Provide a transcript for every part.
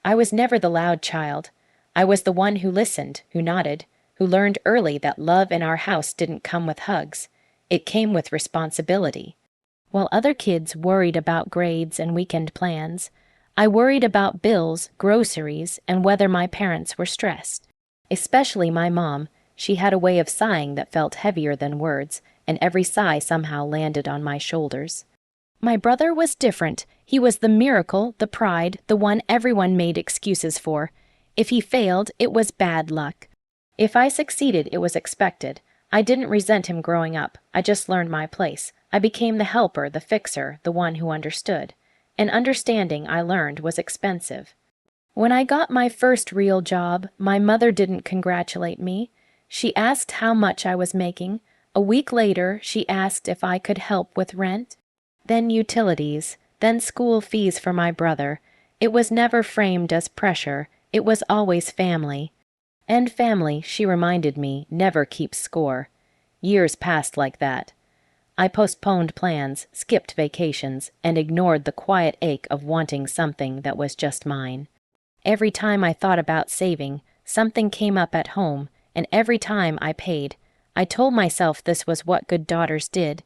I was never the loud child. I was the one who listened, who nodded, who learned early that love in our house didn't come with hugs. It came with responsibility. While other kids worried about grades and weekend plans, I worried about bills, groceries, and whether my parents were stressed. Especially my mom. She had a way of sighing that felt heavier than words, and every sigh somehow landed on my shoulders. My brother was different. He was the miracle, the pride, the one everyone made excuses for. If he failed, it was bad luck. If I succeeded, it was expected. I didn't resent him growing up. I just learned my place. I became the helper, the fixer, the one who understood. And understanding, I learned, was expensive. When I got my first real job, my mother didn't congratulate me. She asked how much I was making. A week later, she asked if I could help with rent. Then utilities, then school fees for my brother. It was never framed as pressure. It was always family. And family, she reminded me, never keeps score. Years passed like that. I postponed plans, skipped vacations, and ignored the quiet ache of wanting something that was just mine. Every time I thought about saving, something came up at home, and every time I paid. I told myself this was what good daughters did.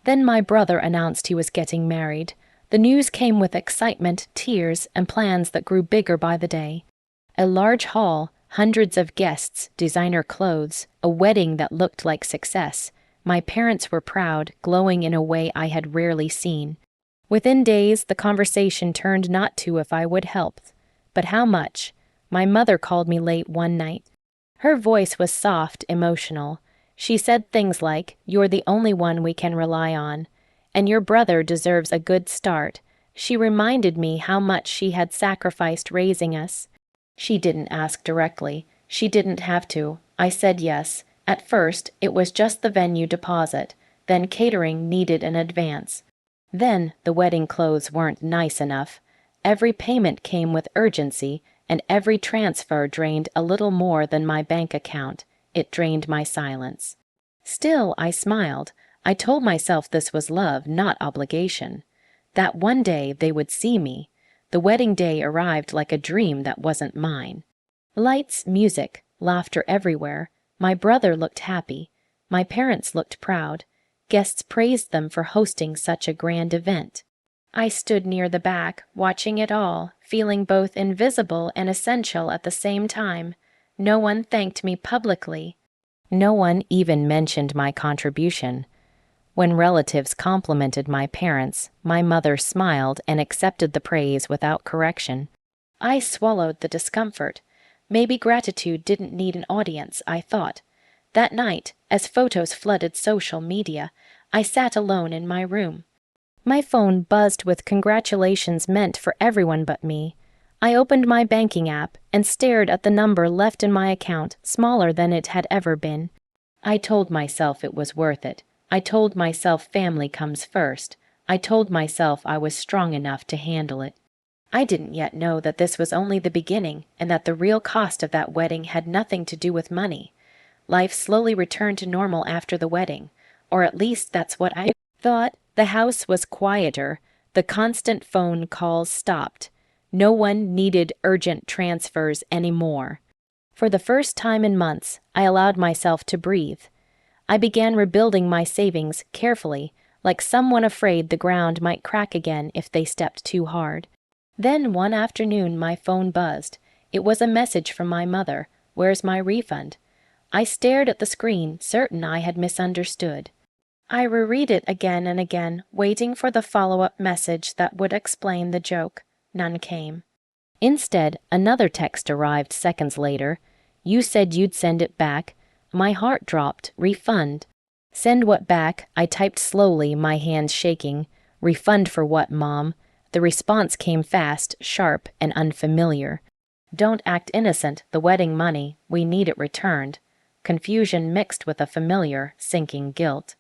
Then my brother announced he was getting married. The news came with excitement, tears, and plans that grew bigger by the day. A large hall, hundreds of guests, designer clothes, a wedding that looked like success. My parents were proud, glowing in a way I had rarely seen. Within days, the conversation turned not to if I would help, but how much. My mother called me late one night. Her voice was soft, emotional. She said things like, "You're the only one we can rely on, and your brother deserves a good start." She reminded me how much she had sacrificed raising us. She didn't ask directly. She didn't have to. I said yes. At first, it was just the venue deposit. Then catering needed an advance. Then the wedding clothes weren't nice enough. Every payment came with urgency, and every transfer drained a little more than my bank account. It drained my silence. Still, I smiled. I told myself this was love, not obligation. That one day they would see me. The wedding day arrived like a dream that wasn't mine. Lights, music, laughter everywhere. My brother looked happy. My parents looked proud. Guests praised them for hosting such a grand event. I stood near the back, watching it all, feeling both invisible and essential at the same time. No one thanked me publicly. No one even mentioned my contribution. When relatives complimented my parents, my mother smiled and accepted the praise without correction. I swallowed the discomfort. Maybe gratitude didn't need an audience, I thought. That night, as photos flooded social media, I sat alone in my room. My phone buzzed with congratulations meant for everyone but me. I opened my banking app and stared at the number left in my account, smaller than it had ever been. I told myself it was worth it. I told myself family comes first. I told myself I was strong enough to handle it. I didn't yet know that this was only the beginning and that the real cost of that wedding had nothing to do with money. Life slowly returned to normal after the wedding, or at least that's what I thought. The house was quieter. The constant phone calls stopped. No one needed urgent transfers anymore. For the first time in months, I allowed myself to breathe. I began rebuilding my savings carefully, like someone afraid the ground might crack again if they stepped too hard. Then one afternoon my phone buzzed. It was a message from my mother. "Where's my refund?" I stared at the screen, certain I had misunderstood. I reread it again and again, waiting for the follow-up message that would explain the joke. None came. Instead, another text arrived seconds later. "You said you'd send it back." My heart dropped. Refund. Send what back? I typed slowly, my hands shaking. Refund for what, Mom? The response came fast, sharp, and unfamiliar. "Don't act innocent. The wedding money. We need it returned." Confusion mixed with a familiar, sinking guilt.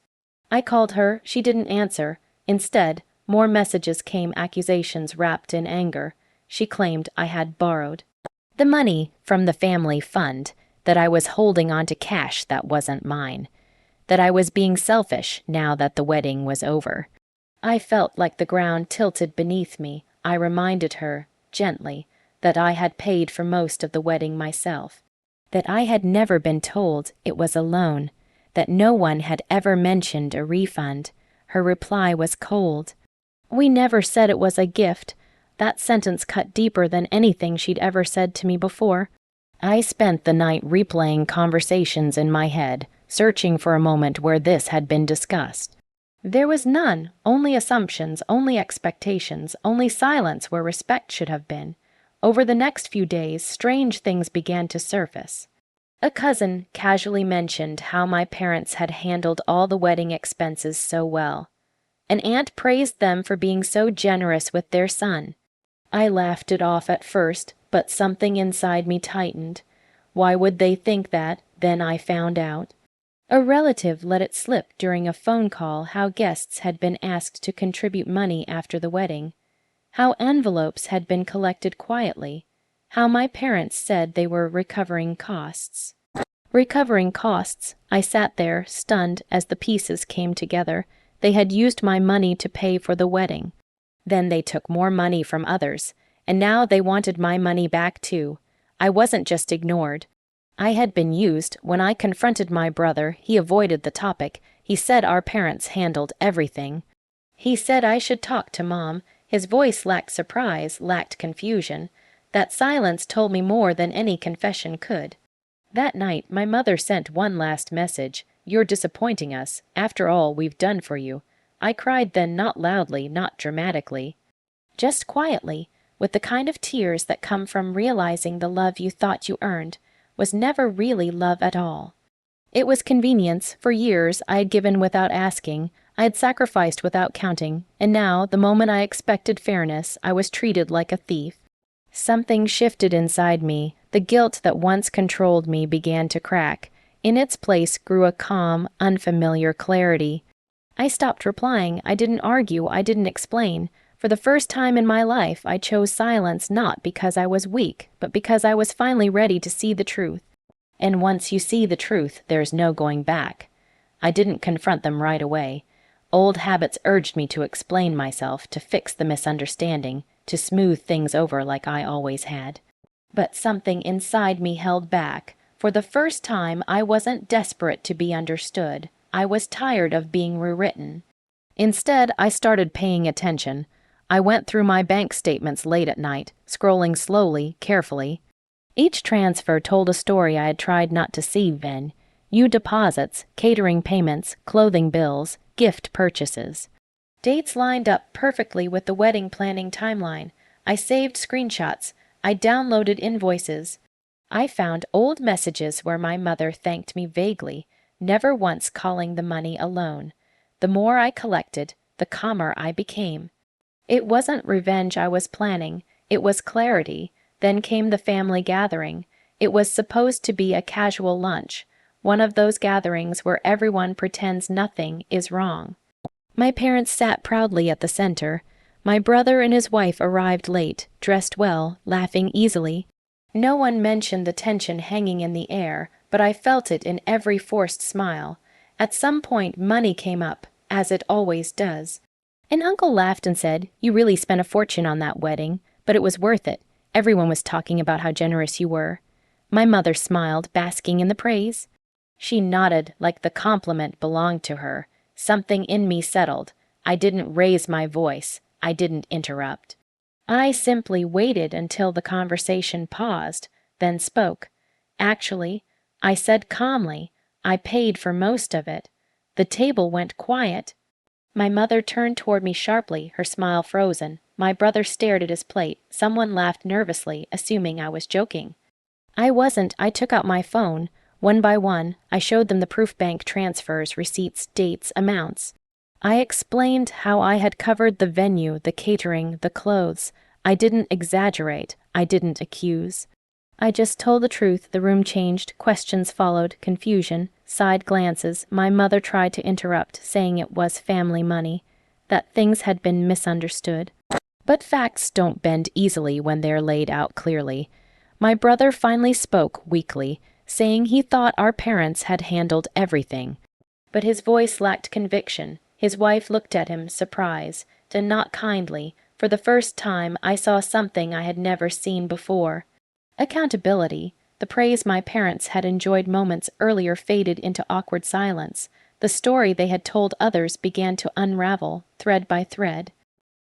I called her. She didn't answer. Instead, more messages came, accusations wrapped in anger. She claimed I had borrowed the money from the family fund, that I was holding on to cash that wasn't mine, that I was being selfish now that the wedding was over. I felt like the ground tilted beneath me. I reminded her, gently, that I had paid for most of the wedding myself, that I had never been told it was a loan, that no one had ever mentioned a refund. Her reply was cold. "We never said it was a gift." That sentence cut deeper than anything she'd ever said to me before. I spent the night replaying conversations in my head, searching for a moment where this had been discussed. There was none, only assumptions, only expectations, only silence where respect should have been. Over the next few days, strange things began to surface. A cousin casually mentioned how my parents had handled all the wedding expenses so well. An aunt praised them for being so generous with their son. I laughed it off at first, but something inside me tightened. Why would they think that? Then I found out. A relative let it slip during a phone call how guests had been asked to contribute money after the wedding, how envelopes had been collected quietly, how my parents said they were recovering costs. Recovering costs. I sat there, stunned, as the pieces came together. They had used my money to pay for the wedding. Then they took more money from others, and now they wanted my money back too. I wasn't just ignored. I had been used. When I confronted my brother, he avoided the topic. He said our parents handled everything. He said I should talk to Mom. His voice lacked surprise, lacked confusion. That silence told me more than any confession could. That night, my mother sent one last message. "You're disappointing us. After all we've done for you." I cried then, not loudly, not dramatically. Just quietly, with the kind of tears that come from realizing the love you thought you earned was never really love at all. It was convenience. For years, I had given without asking. I had sacrificed without counting. And now, the moment I expected fairness, I was treated like a thief. Something shifted inside me. The guilt that once controlled me began to crack. In its place grew a calm, unfamiliar clarity. I stopped replying. I didn't argue. I didn't explain. For the first time in my life, I chose silence not because I was weak, but because I was finally ready to see the truth. And once you see the truth, there's no going back. I didn't confront them right away. Old habits urged me to explain myself, to fix the misunderstanding, to smooth things over like I always had. But something inside me held back. For the first time, I wasn't desperate to be understood. I was tired of being rewritten. Instead, I started paying attention. I went through my bank statements late at night, scrolling slowly, carefully. Each transfer told a story I had tried not to see then. New deposits, catering payments, clothing bills, gift purchases. Dates lined up perfectly with the wedding planning timeline. I saved screenshots. I downloaded invoices. I found old messages where my mother thanked me vaguely, never once calling the money a loan. The more I collected, the calmer I became. It wasn't revenge I was planning. It was clarity. Then came the family gathering. It was supposed to be a casual lunch, one of those gatherings where everyone pretends nothing is wrong. My parents sat proudly at the center. My brother and his wife arrived late, dressed well, laughing easily. No one mentioned the tension hanging in the air, but I felt it in every forced smile. At some point, money came up, as it always does. An uncle laughed and said, "You really spent a fortune on that wedding, but it was worth it. Everyone was talking about how generous you were." My mother smiled, basking in the praise. She nodded like the compliment belonged to her. Something in me settled. I didn't raise my voice. I didn't interrupt. I simply waited until the conversation paused, then spoke. "Actually," I said calmly, "I paid for most of it." The table went quiet. My mother turned toward me sharply, her smile frozen. My brother stared at his plate. Someone laughed nervously, assuming I was joking. I wasn't. I took out my phone. One by one, I showed them the proof bank transfers, receipts, dates, amounts. I explained how I had covered the venue, the catering, the clothes. I didn't exaggerate. I didn't accuse. I just told the truth. The room changed. Questions followed, confusion, side glances. My mother tried to interrupt, saying it was family money, that things had been misunderstood. But facts don't bend easily when they're laid out clearly. My brother finally spoke weakly, saying he thought our parents had handled everything. But his voice lacked conviction. His wife looked at him, surprised, and not kindly, For the first time, I saw something I had never seen before. Accountability. The praise my parents had enjoyed moments earlier faded into awkward silence. The story they had told others began to unravel, thread by thread.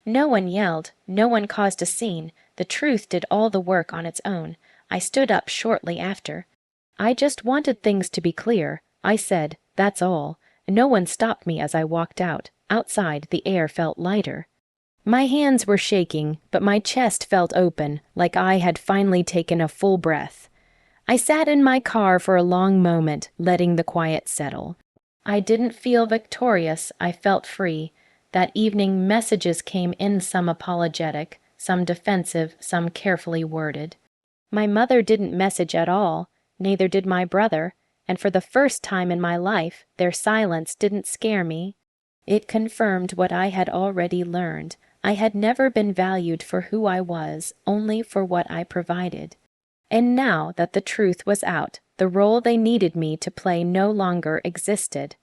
No one yelled, no one caused a scene. The truth did all the work on its own. I stood up shortly after. I just wanted things to be clear. I said, that's all. No one stopped me as I walked out. Outside, the air felt lighter. My hands were shaking, but my chest felt open, like I had finally taken a full breath. I sat in my car for a long moment, letting the quiet settle. I didn't feel victorious, I felt free. That evening, messages came in, some apologetic, some defensive, some carefully worded. My mother didn't message at all, neither did my brother, and for the first time in my life, their silence didn't scare me. It confirmed what I had already learned. I had never been valued for who I was, only for what I provided. And now that the truth was out, the role they needed me to play no longer existed.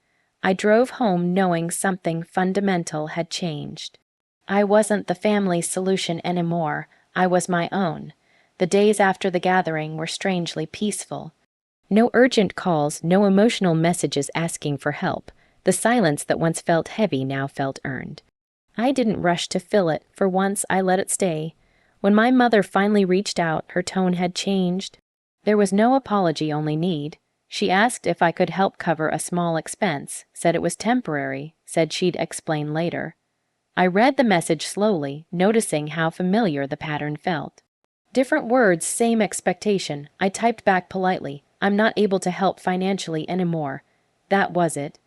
I drove home knowing something fundamental had changed. I wasn't the family's solution anymore, I was my own. The days after the gathering were strangely peaceful. No urgent calls, no emotional messages asking for help. The silence that once felt heavy now felt earned. I didn't rush to fill it, for once I let it stay. When my mother finally reached out, her tone had changed. There was no apology, only need. She asked if I could help cover a small expense, said it was temporary, said she'd explain later. I read the message slowly, noticing how familiar the pattern felt. Different words, same expectation. I typed back politely, I'm not able to help financially anymore. That was it.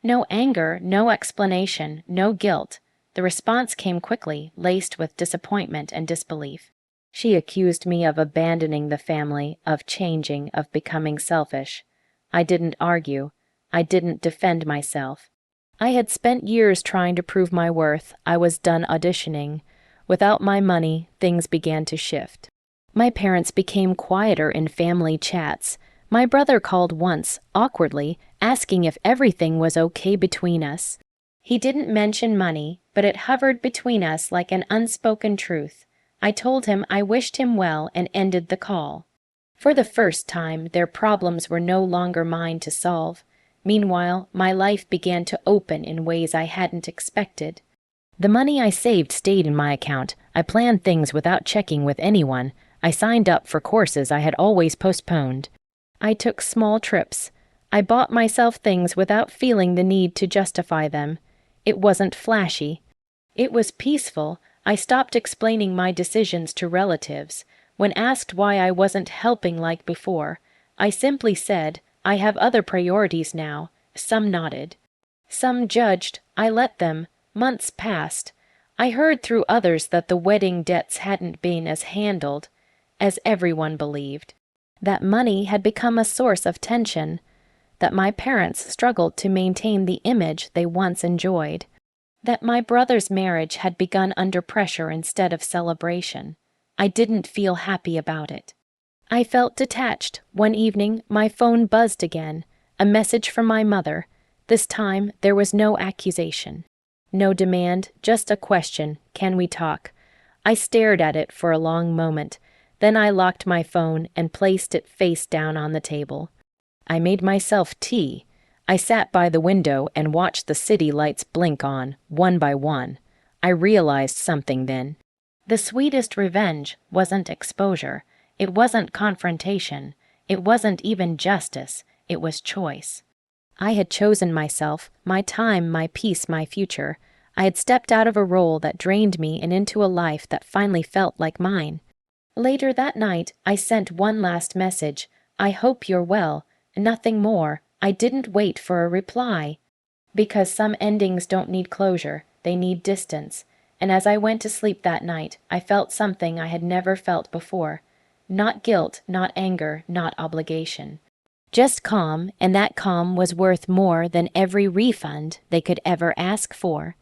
No anger, no explanation, no guilt. The response came quickly, laced with disappointment and disbelief. She accused me of abandoning the family, of changing, of becoming selfish. I didn't argue. I didn't defend myself. I had spent years trying to prove my worth. I was done auditioning. Without my money, things began to shift. My parents became quieter in family chats. My brother called once, awkwardly, asking if everything was okay between us. He didn't mention money, but it hovered between us like an unspoken truth. I told him I wished him well and ended the call. For the first time, their problems were no longer mine to solve. Meanwhile, my life began to open in ways I hadn't expected. The money I saved stayed in my account. I planned things without checking with anyone. I signed up for courses I had always postponed. I took small trips. I bought myself things without feeling the need to justify them. It wasn't flashy. It was peaceful. I stopped explaining my decisions to relatives. When asked why I wasn't helping like before, I simply said, I have other priorities now. Some nodded. Some judged. I let them. Months passed. I heard through others that the wedding debts hadn't been as handled as everyone believed. That money had become a source of tension. That my parents struggled to maintain the image they once enjoyed. That my brother's marriage had begun under pressure instead of celebration. I didn't feel happy about it. I felt detached. One evening, my phone buzzed again. A message from my mother. This time, there was no accusation. No demand, just a question, can we talk? I stared at it for a long moment. Then I locked my phone and placed it face down on the table. I made myself tea. I sat by the window and watched the city lights blink on, one by one. I realized something then. The sweetest revenge wasn't exposure. It wasn't confrontation. It wasn't even justice. It was choice. I had chosen myself, my time, my peace, my future. I had stepped out of a role that drained me and into a life that finally felt like mine. Later that night, I sent one last message. I hope you're well. Nothing more. I didn't wait for a reply. Because some endings don't need closure, they need distance. And as I went to sleep that night, I felt something I had never felt before. Not guilt, not anger, not obligation. Just calm, and that calm was worth more than every refund they could ever ask for.